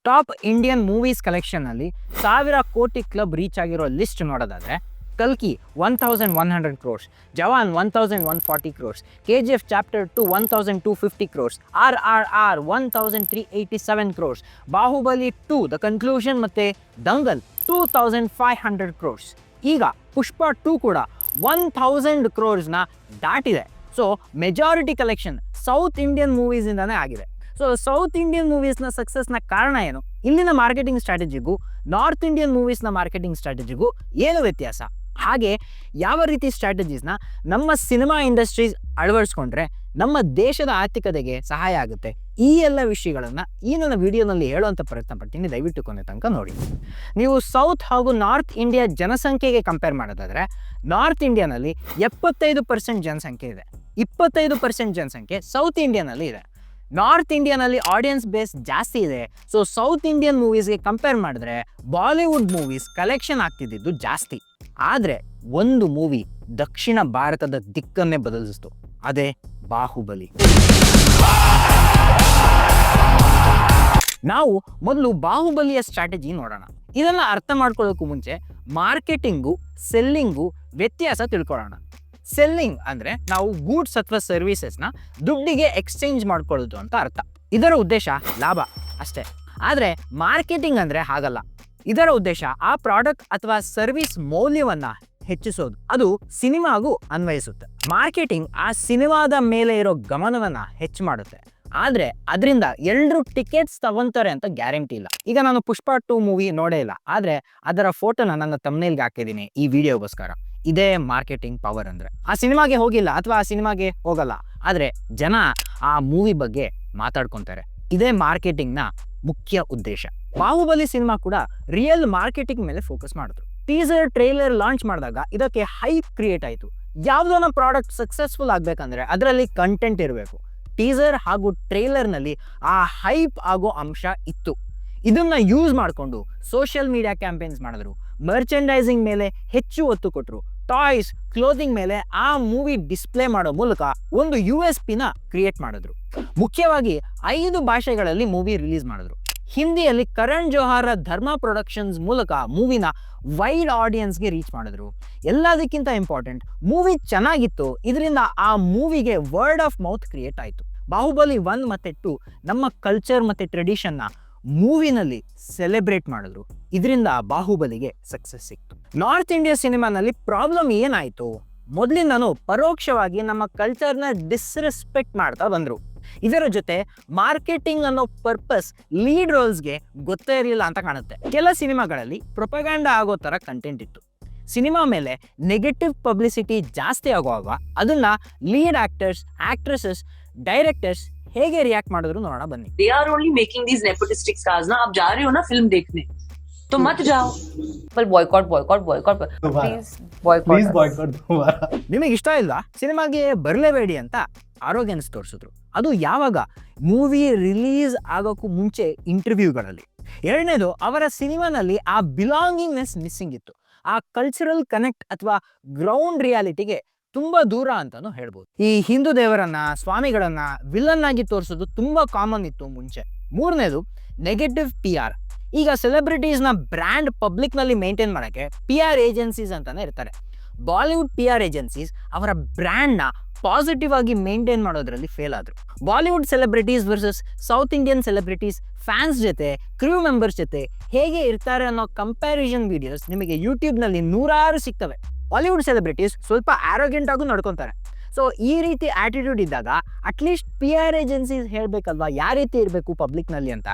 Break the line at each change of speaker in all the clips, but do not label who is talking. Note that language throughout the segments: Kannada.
ಟಾಪ್ ಇಂಡಿಯನ್ ಮೂವೀಸ್ ಕಲೆಕ್ಷನಲ್ಲಿ 1000 ಕೋಟಿ ಕ್ಲಬ್ ರೀಚ್ ಆಗಿರೋ ಲಿಸ್ಟ್ ನೋಡೋದಾದರೆ ಕಲ್ಕಿ 1100 crores, Jawan 1140 crores, KGF chapter 2 1250 crores, RRR 1387 crores, Baahubali 2 the conclusion ಮತ್ತು ದಂಗಲ್ 2500 crores. ಈಗ ಪುಷ್ಪ 2 ಕೂಡ 1000 crores ದಾಟಿದೆ. So majority collection south Indian ಮೂವೀಸಿಂದನೇ ಆಗಿದೆ. ಸೊ ಸೌತ್ ಇಂಡಿಯನ್ ಮೂವೀಸ್ನ ಸಕ್ಸಸ್ನ ಕಾರಣ ಏನು? ಇಲ್ಲಿನ ಮಾರ್ಕೆಟಿಂಗ್ ಸ್ಟ್ರಾಟಜಿಗೂ ನಾರ್ತ್ ಇಂಡಿಯನ್ ಮೂವೀಸ್ನ ಮಾರ್ಕೆಟಿಂಗ್ ಸ್ಟ್ರಾಟಜಿಗೂ ಏನು ವ್ಯತ್ಯಾಸ? ಹಾಗೆ ಯಾವ ರೀತಿ ಸ್ಟ್ರಾಟಜೀಸ್ನ ನಮ್ಮ ಸಿನಿಮಾ ಇಂಡಸ್ಟ್ರೀಸ್ ಅಳವಡಿಸ್ಕೊಂಡ್ರೆ ನಮ್ಮ ದೇಶದ ಆರ್ಥಿಕತೆಗೆ ಸಹಾಯ ಆಗುತ್ತೆ? ಈ ಎಲ್ಲ ವಿಷಯಗಳನ್ನು ಈ ನನ್ನ ವಿಡಿಯೋನಲ್ಲಿ ಹೇಳುವಂಥ ಪ್ರಯತ್ನ ಪಡ್ತೀನಿ. ದಯವಿಟ್ಟು ಕೊನೆ ತನಕ ನೋಡಿ. ನೀವು ಸೌತ್ ಹಾಗೂ ನಾರ್ತ್ ಇಂಡಿಯಾ ಜನಸಂಖ್ಯೆಗೆ ಕಂಪೇರ್ ಮಾಡೋದಾದರೆ ನಾರ್ತ್ ಇಂಡಿಯಾನಲ್ಲಿ 75% ಜನಸಂಖ್ಯೆ ಇದೆ, 25% ಜನಸಂಖ್ಯೆ ಸೌತ್ ಇಂಡಿಯಾನಲ್ಲಿ ಇದೆ. ನಾರ್ತ್ ಇಂಡಿಯಾನಲ್ಲಿ ಆಡಿಯನ್ಸ್ ಬೇಸ್ ಜಾಸ್ತಿ ಇದೆ. ಸೊ ಸೌತ್ ಇಂಡಿಯನ್ ಮೂವೀಸ್ಗೆ ಕಂಪೇರ್ ಮಾಡಿದ್ರೆ ಬಾಲಿವುಡ್ ಮೂವೀಸ್ ಕಲೆಕ್ಷನ್ ಆಗ್ತಿದ್ದು ಜಾಸ್ತಿ. ಆದರೆ ಒಂದು ಮೂವಿ ದಕ್ಷಿಣ ಭಾರತದ ದಿಕ್ಕನ್ನೇ ಬದಲಿಸಿತು, ಅದೇ ಬಾಹುಬಲಿ. ನಾವು ಮೊದಲು ಬಾಹುಬಲಿಯ ಸ್ಟ್ರಾಟಜಿ ನೋಡೋಣ. ಇದನ್ನು ಅರ್ಥ ಮಾಡ್ಕೊಳ್ಳೋಕ್ಕೂ ಮುಂಚೆ ಮಾರ್ಕೆಟಿಂಗು ಸೆಲ್ಲಿಂಗು ವ್ಯತ್ಯಾಸ ತಿಳ್ಕೊಳ್ಳೋಣ. ಸೆಲ್ಲಿಂಗ್ ಅಂದರೆ ನಾವು ಗೂಡ್ಸ್ ಅಥವಾ ಸರ್ವಿಸಸ್ನ ದುಡ್ಡಿಗೆ ಎಕ್ಸ್ಚೇಂಜ್ ಮಾಡ್ಕೊಳ್ಳೋದು ಅಂತ ಅರ್ಥ. ಇದರ ಉದ್ದೇಶ ಲಾಭ ಅಷ್ಟೇ. ಆದರೆ ಮಾರ್ಕೆಟಿಂಗ್ ಅಂದರೆ ಹಾಗಲ್ಲ. ಇದರ ಉದ್ದೇಶ ಆ ಪ್ರಾಡಕ್ಟ್ ಅಥವಾ ಸರ್ವಿಸ್ ಮೌಲ್ಯವನ್ನು ಹೆಚ್ಚಿಸೋದು. ಅದು ಸಿನಿಮಾಗೂ ಅನ್ವಯಿಸುತ್ತೆ. ಮಾರ್ಕೆಟಿಂಗ್ ಆ ಸಿನಿಮಾದ ಮೇಲೆ ಇರೋ ಗಮನವನ್ನು ಹೆಚ್ಚು ಮಾಡುತ್ತೆ. ಆದರೆ ಅದರಿಂದ ಎಲ್ಲರೂ ಟಿಕೆಟ್ಸ್ ತಗೊಂತಾರೆ ಅಂತ ಗ್ಯಾರಂಟಿ ಇಲ್ಲ. ಈಗ ನಾನು ಪುಷ್ಪ 2 ಮೂವಿ ನೋಡೇ ಇಲ್ಲ, ಆದರೆ ಅದರ ಫೋಟೋನ ನನ್ನ ತಮ್ನೇಲ್ಗೆ ಹಾಕಿದ್ದೀನಿ ಈ ವಿಡಿಯೋಗೋಸ್ಕರ. ಇದೇ ಮಾರ್ಕೆಟಿಂಗ್ ಪವರ್ ಅಂದರೆ. ಆ ಸಿನಿಮಾಗೆ ಹೋಗಿಲ್ಲ ಅಥವಾ ಆ ಸಿನಿಮಾಗೆ ಹೋಗಲ್ಲ, ಆದರೆ ಜನ ಆ ಮೂವಿ ಬಗ್ಗೆ ಮಾತಾಡ್ಕೊತಾರೆ. ಇದೇ ಮಾರ್ಕೆಟಿಂಗ್ನ ಮುಖ್ಯ ಉದ್ದೇಶ. ಬಾಹುಬಲಿ ಸಿನಿಮಾ ಕೂಡ ರಿಯಲ್ ಮಾರ್ಕೆಟಿಂಗ್ ಮೇಲೆ ಫೋಕಸ್ ಮಾಡಿದ್ರು. ಟೀಸರ್ ಟ್ರೈಲರ್ ಲಾಂಚ್ ಮಾಡಿದಾಗ ಇದಕ್ಕೆ ಹೈಪ್ ಕ್ರಿಯೇಟ್ ಆಯಿತು. ಯಾವುದೋ ಪ್ರಾಡಕ್ಟ್ ಸಕ್ಸಸ್ಫುಲ್ ಆಗಬೇಕಂದ್ರೆ ಅದರಲ್ಲಿ ಕಂಟೆಂಟ್ ಇರಬೇಕು. ಟೀಸರ್ ಹಾಗೂ ಟ್ರೈಲರ್ನಲ್ಲಿ ಆ ಹೈಪ್ ಆಗೋ ಅಂಶ ಇತ್ತು. ಇದನ್ನ ಯೂಸ್ ಮಾಡಿಕೊಂಡು ಸೋಷಿಯಲ್ ಮೀಡಿಯಾ ಕ್ಯಾಂಪೇನ್ಸ್ ಮಾಡಿದ್ರು, ಮರ್ಚೆಂಡೈಸಿಂಗ್ ಮೇಲೆ ಹೆಚ್ಚು ಒತ್ತು ಕೊಟ್ಟರು, ಟಾಯ್ಸ್ ಕ್ಲೋದಿಂಗ್ ಮೇಲೆ ಆ ಮೂವಿ ಡಿಸ್ಪ್ಲೇ ಮಾಡೋ ಮೂಲಕ ಒಂದು USP ಕ್ರಿಯೇಟ್ ಮಾಡಿದ್ರು. ಮುಖ್ಯವಾಗಿ 5 ಭಾಷೆಗಳಲ್ಲಿ ಮೂವಿ ರಿಲೀಸ್ ಮಾಡಿದ್ರು. ಹಿಂದಿಯಲ್ಲಿ ಕರಣ್ ಜೋಹರ್ ಧರ್ಮ ಪ್ರೊಡಕ್ಷನ್ಸ್ ಮೂಲಕ ಮೂವಿನ ವೈಡ್ ಆಡಿಯನ್ಸ್ಗೆ ರೀಚ್ ಮಾಡಿದ್ರು. ಎಲ್ಲದಕ್ಕಿಂತ ಇಂಪಾರ್ಟೆಂಟ್, ಮೂವಿ ಚೆನ್ನಾಗಿತ್ತು. ಇದರಿಂದ ಆ ಮೂವಿಗೆ ವರ್ಡ್ ಆಫ್ ಮೌತ್ ಕ್ರಿಯೇಟ್ ಆಯಿತು. ಬಾಹುಬಲಿ 1 ಮತ್ತು 2 ನಮ್ಮ ಕಲ್ಚರ್ ಮತ್ತು ಟ್ರೆಡಿಷನ್ನ ಮೂವಿನಲ್ಲಿ ಸೆಲೆಬ್ರೇಟ್ ಮಾಡಿದ್ರು. ಇದರಿಂದ ಬಾಹುಬಲಿಗೆ ಸಕ್ಸಸ್ ಸಿಕ್ತು. ನಾರ್ತ್ ಇಂಡಿಯಾ ಸಿನಿಮಾನಲ್ಲಿ ಪ್ರಾಬ್ಲಮ್ ಏನಾಯಿತು? ಮೊದಲಿಂದನೂ ಪರೋಕ್ಷವಾಗಿ ನಮ್ಮ ಕಲ್ಚರ್ನ ಡಿಸ್ರೆಸ್ಪೆಕ್ಟ್ ಮಾಡ್ತಾ ಬಂದರು. ಇದರ ಜೊತೆ ಮಾರ್ಕೆಟಿಂಗ್ ಅನ್ನೋ ಪರ್ಪಸ್ ಲೀಡ್ ರೋಲ್ಸ್ಗೆ ಗೊತ್ತೇ ಇರಲಿಲ್ಲ ಅಂತ ಕಾಣುತ್ತೆ. ಕೆಲ ಸಿನಿಮಾಗಳಲ್ಲಿ ಪ್ರೊಪಗ್ಯಾಂಡಾ ಆಗೋ ಥರ ಕಂಟೆಂಟ್ ಇತ್ತು. ಸಿನಿಮಾ ಮೇಲೆ ನೆಗೆಟಿವ್ ಪಬ್ಲಿಸಿಟಿ ಜಾಸ್ತಿ ಆಗುವಾಗ ಅದನ್ನ ಲೀಡ್ ಆಕ್ಟರ್ಸ್, ಆಕ್ಟ್ರೆಸಸ್, ಡೈರೆಕ್ಟರ್ಸ್ ಹೇಗೆ ರಿಯಾಕ್ಟ್ ಮಾಡಿದ್ರು ನೋಡೋಣ ಬನ್ನಿ.
They are only making these nepotistic stars ना. आप जा रहे हो ना फिल्म देखने, तो मत जाओ. पर boycott please boycott.
ನಿಮಗೆ ಇಷ್ಟ ಇಲ್ಲ ಸಿನಿಮಾಗೆ ಬರಲೇಬೇಡಿ ಅಂತ ಆರೋಗ್ಯನ್ಸ್ ತೋರಿಸಿದ್ರು. ಅದು ಯಾವಾಗ? ಮೂವಿ ರಿಲೀಸ್ ಆಗೋಕ್ಕೂ ಮುಂಚೆ ಇಂಟರ್ವ್ಯೂಗಳಲ್ಲಿ. ಎರಡನೇದು, ಅವರ ಸಿನಿಮಾನಲ್ಲಿ ಆ ಬಿಲಾಂಗಿಂಗ್ನೆಸ್ ಮಿಸ್ಸಿಂಗ್ ಇತ್ತು. ಆ ಕಲ್ಚರಲ್ ಕನೆಕ್ಟ್ ಅಥವಾ ಗ್ರೌಂಡ್ ರಿಯಾಲಿಟಿಗೆ ತುಂಬಾ ದೂರ ಅಂತಾನು ಹೇಳ್ಬೋದು. ಈ ಹಿಂದೂ ದೇವರನ್ನ, ಸ್ವಾಮಿಗಳನ್ನ ವಿಲನ್ ಆಗಿ ತೋರಿಸೋದು ತುಂಬಾ ಕಾಮನ್ ಇತ್ತು ಮುಂಚೆ. ಮೂರನೇದು, ನೆಗೆಟಿವ್ PR. ಈಗ ಸೆಲೆಬ್ರಿಟೀಸ್ನ ಬ್ರ್ಯಾಂಡ್ ಪಬ್ಲಿಕ್ನಲ್ಲಿ ಮೇಂಟೈನ್ ಮಾಡೋಕ್ಕೆ PR ಏಜೆನ್ಸೀಸ್ ಅಂತಾನೆ ಇರ್ತಾರೆ. ಬಾಲಿವುಡ್ PR ಏಜೆನ್ಸೀಸ್ ಅವರ ಬ್ರ್ಯಾಂಡ್ನ ಪಾಸಿಟಿವ್ ಆಗಿ ಮೇಂಟೈನ್ ಮಾಡೋದ್ರಲ್ಲಿ ಫೇಲ್ ಆದರು. Bollywood celebrities versus south Indian celebrities fans ಜೊತೆ, ಕ್ರೂ ಮೆಂಬರ್ಸ್ ಜೊತೆ ಹೇಗೆ ಇರ್ತಾರೆ ಅನ್ನೋ ಕಂಪ್ಯಾರಿಸನ್ ವಿಡಿಯೋಸ್ ನಿಮಗೆ ಯೂಟ್ಯೂಬ್ನಲ್ಲಿ ನೂರಾರು ಸಿಗ್ತವೆ. ಬಾಲಿವುಡ್ ಸೆಲೆಬ್ರಿಟೀಸ್ ಸ್ವಲ್ಪ ಆರೋಗ್ಯಂಟ್ ಆಗೂ ನಡ್ಕೊತಾರೆ. ಸೊ ಈ ರೀತಿ ಆಟಿಟ್ಯೂಡ್ ಇದ್ದಾಗ ಅಟ್ಲೀಸ್ಟ್ PR ಏಜೆನ್ಸೀಸ್ ಹೇಳಬೇಕಲ್ವಾ ಯಾವ ರೀತಿ ಇರಬೇಕು ಪಬ್ಲಿಕ್ನಲ್ಲಿ ಅಂತ.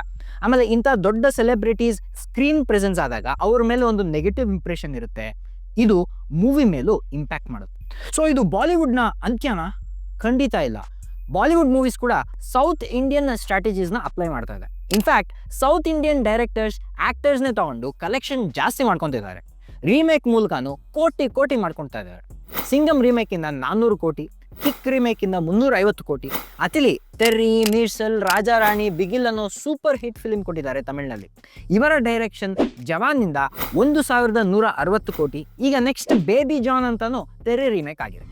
ಆಮೇಲೆ ಇಂಥ ದೊಡ್ಡ ಸೆಲೆಬ್ರಿಟೀಸ್ ಸ್ಕ್ರೀನ್ ಪ್ರೆಸೆನ್ಸ್ ಆದಾಗ ಅವ್ರ ಮೇಲೆ ಒಂದು ನೆಗೆಟಿವ್ ಇಂಪ್ರೆಷನ್ ಇರುತ್ತೆ. ಇದು ಮೂವಿ ಮೇಲೂ ಇಂಪ್ಯಾಕ್ಟ್ ಮಾಡುತ್ತೆ. ಸೊ ಇದು ಬಾಲಿವುಡ್ನ ಅಂತ್ಯನ? ಖಂಡಿತ ಇಲ್ಲ. ಬಾಲಿವುಡ್ ಮೂವೀಸ್ ಕೂಡ ಸೌತ್ ಇಂಡಿಯನ್ ಸ್ಟ್ರಾಟಜೀಸ್ನ ಅಪ್ಲೈ ಮಾಡ್ತಾ ಇದೆ. ಇನ್ಫ್ಯಾಕ್ಟ್ ಸೌತ್ ಇಂಡಿಯನ್ ಡೈರೆಕ್ಟರ್ಸ್, ಆ್ಯಕ್ಟರ್ಸ್ನೇ ತಗೊಂಡು ಕಲೆಕ್ಷನ್ ಜಾಸ್ತಿ ಮಾಡ್ಕೊತಿದ್ದಾರೆ. ರೀಮೇಕ್ ಮೂಲಕನೂ ಕೋಟಿ ಮಾಡ್ಕೊತಾ ಇದ್ದಾರೆ. ಸಿಂಗಮ್ ರೀಮೇಕಿಂದ 400 ಕೋಟಿ, ಕಿಕ್ ರೀಮೇಕಿಂದ 350 ಕೋಟಿ, ಅತಿಲಿ, ತೆರ್ರಿ, ಮೀರ್ಸಲ್, ರಾಜಾರಾಣಿ, ಬಿಗಿಲ್ ಅನ್ನೋ ಸೂಪರ್ ಹಿಟ್ ಫಿಲ್ಮ್ ಕೊಟ್ಟಿದ್ದಾರೆ ತಮಿಳಿನಲ್ಲಿ. ಇವರ ಡೈರೆಕ್ಷನ್ ಜವಾನ್ನಿಂದ 1160 ಕೋಟಿ. ಈಗ ನೆಕ್ಸ್ಟ್ ಬೇಬಿ ಜಾನ್ ಅಂತಾನು ತೆರ್ರಿ ರೀಮೇಕ್ ಆಗಿದೆ.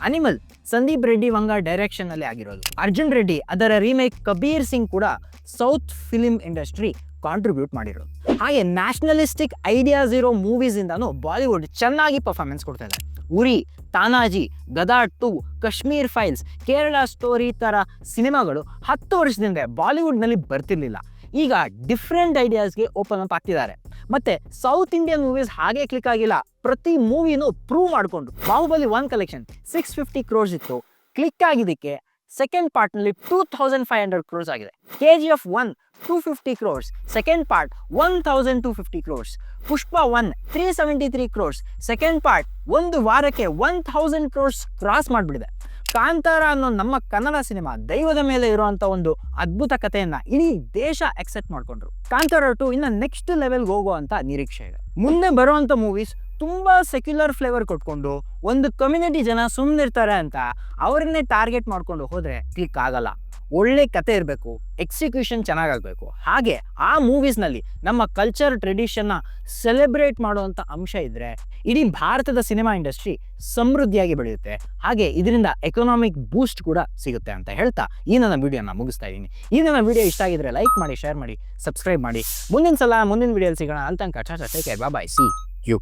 ಅನಿಮಲ್ ಸಂದೀಪ್ ರೆಡ್ಡಿ ವಂಗ ಡೈರೆಕ್ಷನ್ ಅಲ್ಲಿ ಆಗಿರೋದು. ಅರ್ಜುನ್ ರೆಡ್ಡಿ ಅದರ ರೀಮೇಕ್. ಕಬೀರ್ ಸಿಂಗ್ ಕೂಡ ಸೌತ್ ಫಿಲ್ಮ್ ಇಂಡಸ್ಟ್ರಿ ಕಾಂಟ್ರಿಬ್ಯೂಟ್ ಮಾಡಿರೋದು. ಹಾಗೆ ನ್ಯಾಷನಲಿಸ್ಟಿಕ್ ಐಡಿಯಾಸ್ ಇರೋ ಮೂವೀಸಿಂದನೂ ಬಾಲಿವುಡ್ ಚೆನ್ನಾಗಿ ಪರ್ಫಾರ್ಮೆನ್ಸ್ ಕೊಡ್ತಾ ಇದೆ. ಉರಿ, ತಾನಾಜಿ, ಗದಾ 2, ಕಾಶ್ಮೀರ್ ಫೈಲ್ಸ್, ಕೇರಳ ಸ್ಟೋರಿ ಥರ ಸಿನಿಮಾಗಳು 10 ವರ್ಷದಿಂದ ಬಾಲಿವುಡ್ನಲ್ಲಿ ಬರ್ತಿರ್ಲಿಲ್ಲ. ಈಗ ಡಿಫ್ರೆಂಟ್ ಐಡಿಯಾಸ್ಗೆ ಓಪನ್ ಅಪ್ ಆಗ್ತಿದ್ದಾರೆ. ಮತ್ತೆ ಸೌತ್ ಇಂಡಿಯನ್ ಮೂವೀಸ್ ಹಾಗೆ ಕ್ಲಿಕ್ ಆಗಿಲ್ಲ, ಪ್ರತಿ ಮೂವಿನೂ ಪ್ರೂವ್ ಮಾಡಿಕೊಂಡು. ಬಾಹುಬಲಿ 1 ಕಲೆಕ್ಷನ್ 650 crores ಇತ್ತು, ಕ್ಲಿಕ್ ಆಗಿದ್ದಕ್ಕೆ ಸೆಕೆಂಡ್ ಪಾರ್ಟ್ನಲ್ಲಿ 2500 crores ಆಗಿದೆ. KGF 1 250 crores, second part 1250 crores. ಪುಷ್ಪ 1 373 crores, ಸೆಕೆಂಡ್ ಪಾರ್ಟ್ ಒಂದು ವಾರಕ್ಕೆ 1000 crores ಕ್ರಾಸ್ ಮಾಡಿಬಿಡಿದೆ. ಕಾಂತಾರ ಅನ್ನೋ ನಮ್ಮ ಕನ್ನಡ ಸಿನಿಮಾ ದೈವದ ಮೇಲೆ ಇರುವಂಥ ಒಂದು ಅದ್ಭುತ ಕಥೆಯನ್ನ ಇಡೀ ದೇಶ ಅಕ್ಸೆಪ್ಟ್ ಮಾಡ್ಕೊಂಡ್ರು. ಕಾಂತಾರ 2 ಇನ್ನು ನೆಕ್ಸ್ಟ್ ಲೆವೆಲ್ಗೆ ಹೋಗುವಂತ ನಿರೀಕ್ಷೆ ಇದೆ. ಮುಂದೆ ಬರುವಂಥ ಮೂವೀಸ್ ತುಂಬಾ ಸೆಕ್ಯುಲರ್ ಫ್ಲೇವರ್ ಕೊಟ್ಕೊಂಡು ಒಂದು ಕಮ್ಯುನಿಟಿ ಜನ ಸುಮ್ಮನಿರ್ತಾರೆ ಅಂತ ಅವರನ್ನೇ ಟಾರ್ಗೆಟ್ ಮಾಡ್ಕೊಂಡು ಹೋದ್ರೆ ಕ್ಲಿಕ್ ಆಗಲ್ಲ. ಒಳ್ಳೆ ಕತೆ ಇರಬೇಕು, ಎಕ್ಸಿಕ್ಯೂಷನ್ ಚೆನ್ನಾಗಾಗಬೇಕು. ಹಾಗೆ ಆ ಮೂವೀಸ್ನಲ್ಲಿ ನಮ್ಮ ಕಲ್ಚರ್ ಟ್ರೆಡಿಷನ್ನ ಸೆಲೆಬ್ರೇಟ್ ಮಾಡುವಂಥ ಅಂಶ ಇದ್ದರೆ ಇಡೀ ಭಾರತದ ಸಿನಿಮಾ ಇಂಡಸ್ಟ್ರಿ ಸಮೃದ್ಧಿಯಾಗಿ ಬೆಳೆಯುತ್ತೆ. ಹಾಗೆ ಇದರಿಂದ ಎಕನಾಮಿಕ್ ಬೂಸ್ಟ್ ಕೂಡ ಸಿಗುತ್ತೆ ಅಂತ ಹೇಳ್ತಾ ಈ ನನ್ನ ವಿಡಿಯೋನ ಮುಗಿಸ್ತಾ ಇದ್ದೀನಿ. ಈ ನನ್ನ ವಿಡಿಯೋ ಇಷ್ಟ ಆಗಿದ್ರೆ ಲೈಕ್ ಮಾಡಿ, ಶೇರ್ ಮಾಡಿ, ಸಬ್ಸ್ಕ್ರೈಬ್ ಮಾಡಿ. ಮುಂದಿನ ಸಲ ಮುಂದಿನ ವಿಡಿಯೋಲಿ ಸಿಗೋಣ. ಅಂತ take care, bye, see you.